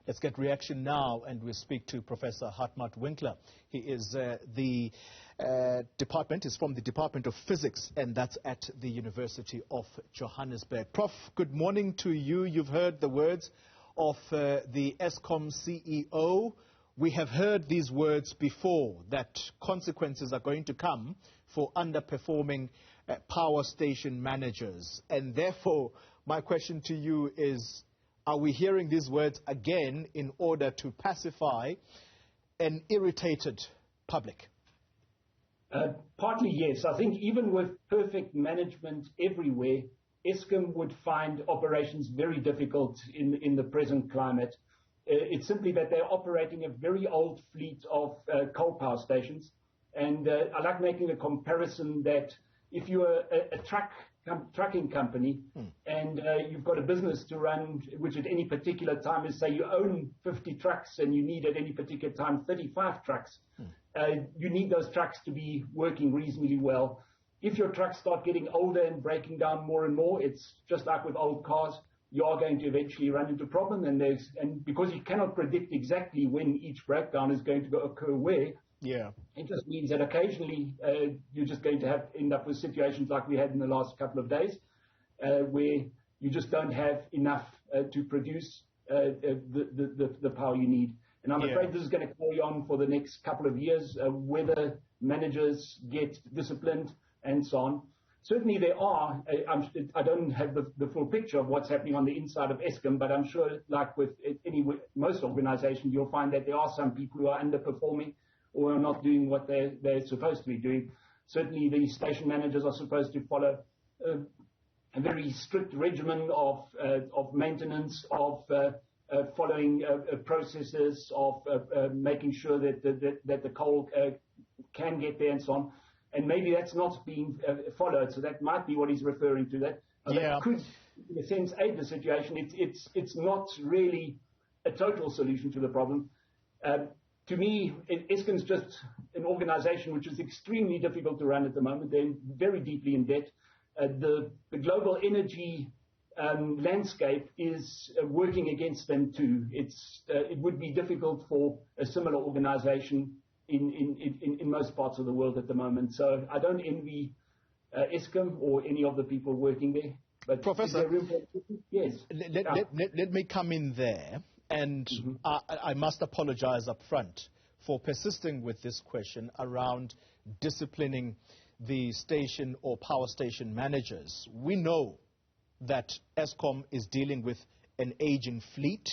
Let's get reaction now, and we'll speak to Professor Hartmut Winkler. He is from the Department of Physics, and that's at the University of Johannesburg. Prof, good morning to you. You've heard the words of the Eskom CEO. We have heard these words before, that consequences are going to come for underperforming power station managers. And therefore, my question to you is, are we hearing these words again in order to pacify an irritated public? Partly, yes. I think even with perfect management everywhere, Eskom would find operations very difficult in the present climate. It's simply that they're operating a very old fleet of coal power stations. And I like making a comparison that if you're a trucking company and you've got a business to run, which at any particular time is, say, you own 50 trucks and you need at any particular time 35 trucks, you need those trucks to be working reasonably well. If your trucks start getting older and breaking down more and more, it's just like with old cars. You are going to eventually run into a problem, and because you cannot predict exactly when each breakdown is going to occur where, it just means that occasionally you're just going to end up with situations like we had in the last couple of days, where you just don't have enough to produce the power you need. And I'm afraid this is going to carry on for the next couple of years, whether managers get disciplined and so on. Certainly there are, I don't have the full picture of what's happening on the inside of Eskom, but I'm sure, like with most organizations, you'll find that there are some people who are underperforming or are not doing what they're supposed to be doing. Certainly the station managers are supposed to follow a very strict regimen of maintenance, of following processes, of making sure that the coal can get there and so on. And maybe that's not being followed, so that might be what he's referring to. That could, in a sense, aid the situation. It's not really a total solution to the problem. To me, Eskom's just an organization which is extremely difficult to run at the moment. They're very deeply in debt. The global energy landscape is working against them too. It would be difficult for a similar organization in most parts of the world at the moment. So I don't envy Eskom or any of the people working there. But Professor, yes. Let me come in there, and I must apologize up front for persisting with this question around disciplining the station or power station managers. We know that Eskom is dealing with an aging fleet.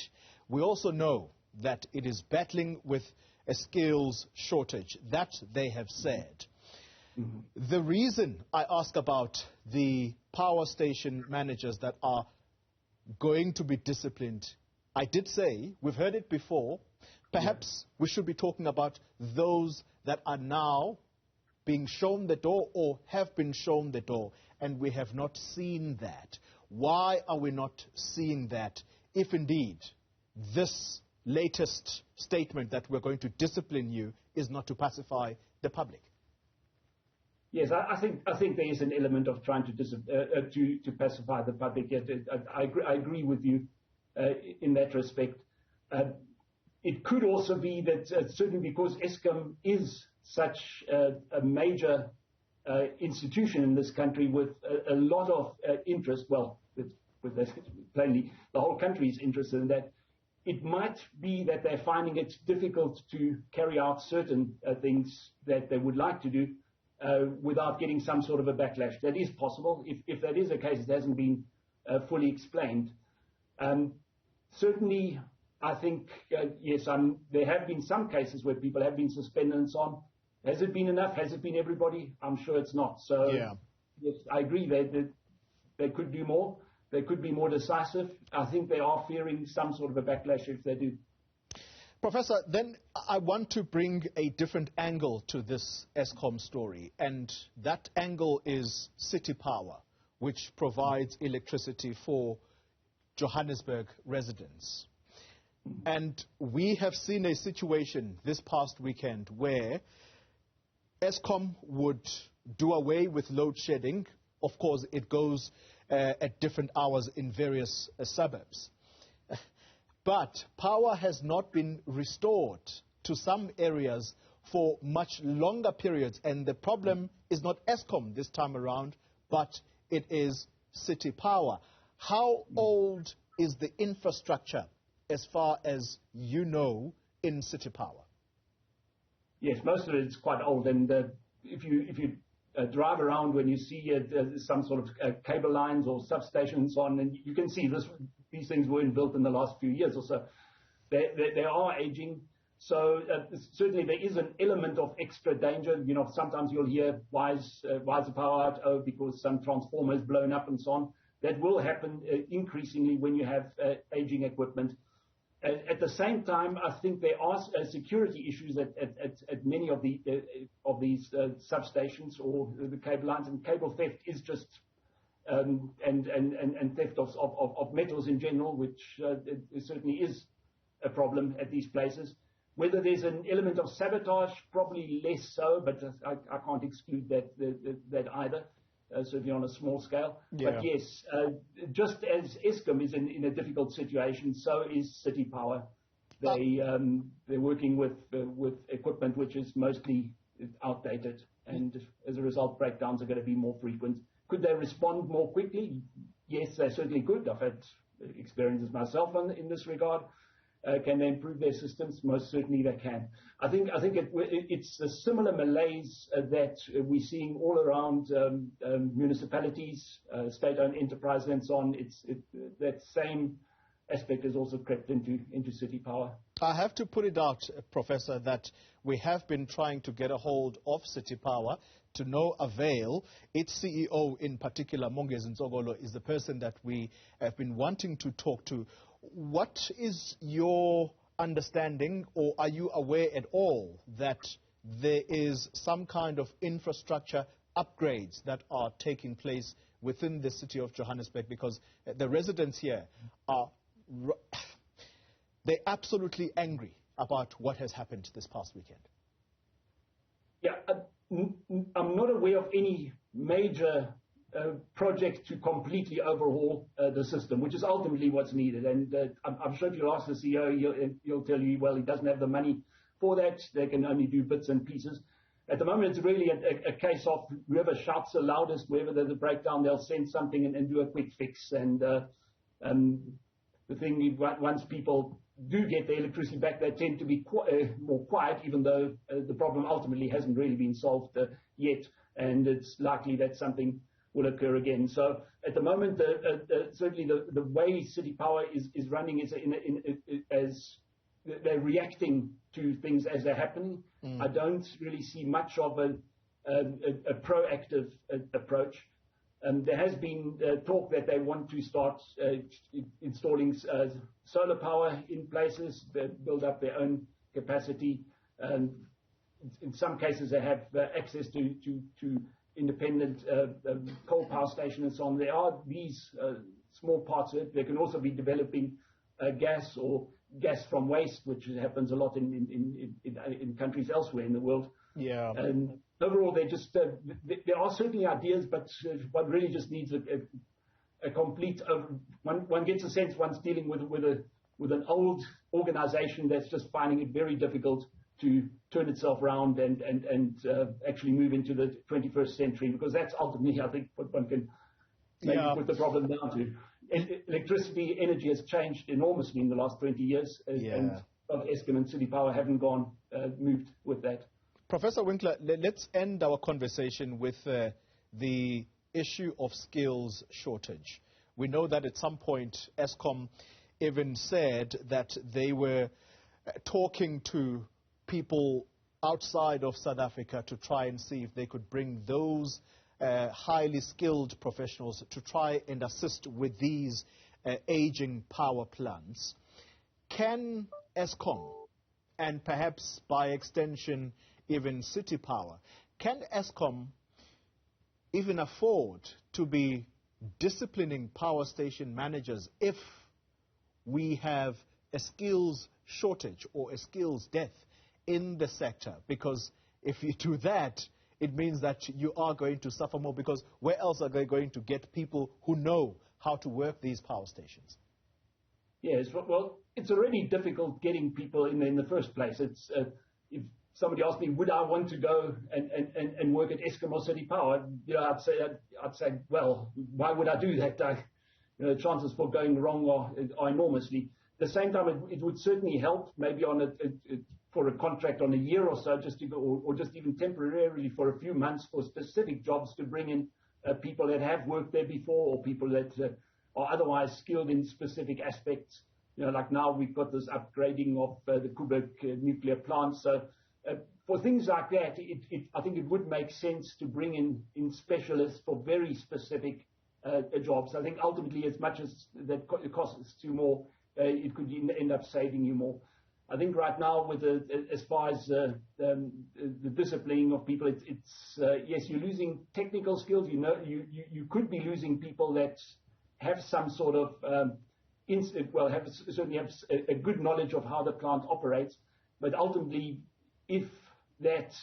We also know that it is battling with a skills shortage. That they have said. The reason I ask about the power station managers that are going to be disciplined, I did say, we've heard it before, perhaps we should be talking about those that are now being shown the door or have been shown the door, and we have not seen that. Why are we not seeing that, if indeed this latest statement that we're going to discipline you is not to pacify the public? Yes, I think there is an element of trying to pacify the public. I agree with you in that respect. It could also be that certainly because Eskom is such a major institution in this country with a lot of interest, plainly the whole country is interested in that. It might be that they're finding it difficult to carry out certain things that they would like to do without getting some sort of a backlash. That is possible. If that is the case, it hasn't been fully explained. Certainly, I think, yes, there have been some cases where people have been suspended and so on. Has it been enough? Has it been everybody? I'm sure it's not. So, yes, I agree that they could do more. They could be more decisive. I think they are fearing some sort of a backlash if they do. Professor, then I want to bring a different angle to this Eskom story, and that angle is city power, which provides electricity for Johannesburg residents. And we have seen a situation this past weekend where Eskom would do away with load shedding. Of course, it goes at different hours in various suburbs. But power has not been restored to some areas for much longer periods. And the problem is not Eskom this time around, but it is city power. How old is the infrastructure, as far as you know, in city power? Yes, most of it is quite old. And if you drive around, when you see some sort of cable lines or substations and so on, and you can see these things weren't built in the last few years or so. They are aging. So certainly there is an element of extra danger. You know, sometimes you'll hear, why is the power out? Oh, because some transformer is blown up and so on. That will happen increasingly when you have aging equipment. At the same time, I think there are security issues at many of these substations or the cable lines, and cable theft is just and theft of metals in general, which it certainly is a problem at these places. Whether there's an element of sabotage, probably less so, but I can't exclude that either. Certainly on a small scale. Yeah. But yes, just as Eskom is in a difficult situation, so is city power. They're working with equipment which is mostly outdated, and as a result, breakdowns are going to be more frequent. Could they respond more quickly? Yes, they certainly could. I've had experiences myself in this regard. Can they improve their systems? Most certainly they can. I think it's a similar malaise that we're seeing all around municipalities, state-owned enterprises and so on. That same aspect has also crept into city power. I have to put it out, Professor, that we have been trying to get a hold of city power to no avail. Its CEO in particular, Mongezi Ntsogolo, is the person that we have been wanting to talk to. What is your understanding, or are you aware at all that there is some kind of infrastructure upgrades that are taking place within the city of Johannesburg? Because the residents here they're absolutely angry about what has happened this past weekend. Yeah, I'm not aware of any major project to completely overhaul the system, which is ultimately what's needed. And I'm sure if you ask the CEO, he'll tell you, well, he doesn't have the money for that. They can only do bits and pieces. At the moment, it's really a case of whoever shouts the loudest, wherever there's a breakdown, they'll send something and do a quick fix. And the thing is, once people do get the electricity back, they tend to be more quiet, even though the problem ultimately hasn't really been solved yet. And it's likely that something will occur again. So at the moment, certainly the way city power is running is as they're reacting to things as they're happening. I don't really see much of a proactive approach. There has been talk that they want to start installing solar power in places that build up their own capacity. In some cases, they have access to independent coal power station and so on. There are these small parts of it. They can also be developing gas or gas from waste, which happens a lot in countries elsewhere in the world. Yeah. And overall, they just there are certainly ideas, but one really just needs a complete. One gets a sense one's dealing with an old organization that's just finding it very difficult to turn itself around and actually move into the 21st century, because that's ultimately, I think, what one can maybe put the problem down to. Electricity, energy has changed enormously in the last 20 years, and Eskom and city power haven't moved with that. Professor Winkler, let's end our conversation with the issue of skills shortage. We know that at some point Eskom even said that they were talking to people outside of South Africa to try and see if they could bring those highly skilled professionals to try and assist with these aging power plants. Can Eskom, and perhaps by extension even city power, can Eskom even afford to be disciplining power station managers if we have a skills shortage or a skills death in the sector? Because if you do that, it means that you are going to suffer more, because where else are they going to get people who know how to work these power stations? Yes, well, it's already difficult getting people in the first place. It's if somebody asked me, would I want to go and work at Eskom or City Power, I'd say, well, why would I do that? The chances for going wrong are enormously. At the same time, it would certainly help, maybe on for a contract on a year or so, just to go, or just even temporarily for a few months for specific jobs to bring in people that have worked there before, or people that are otherwise skilled in specific aspects. Like now we've got this upgrading of the Kuburg nuclear plant. So for things like that, I think it would make sense to bring in specialists for very specific jobs. I think ultimately, as much as that it costs you more, it could end up saving you more. I think right now, with as far as the disciplining of people, it's yes, you're losing technical skills. You could be losing people that have some sort of certainly have a good knowledge of how the plant operates. But ultimately, if that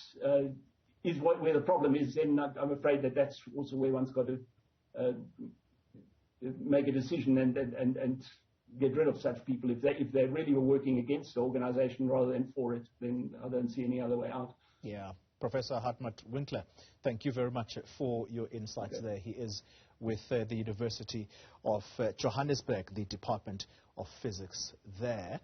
is where the problem is, then I'm afraid that's also where one's got to make a decision and get rid of such people. If they really were working against the organization rather than for it, then I don't see any other way out. Yeah. Professor Hartmut Winkler, thank you very much for your insights there. He is with the University of Johannesburg, the Department of Physics there.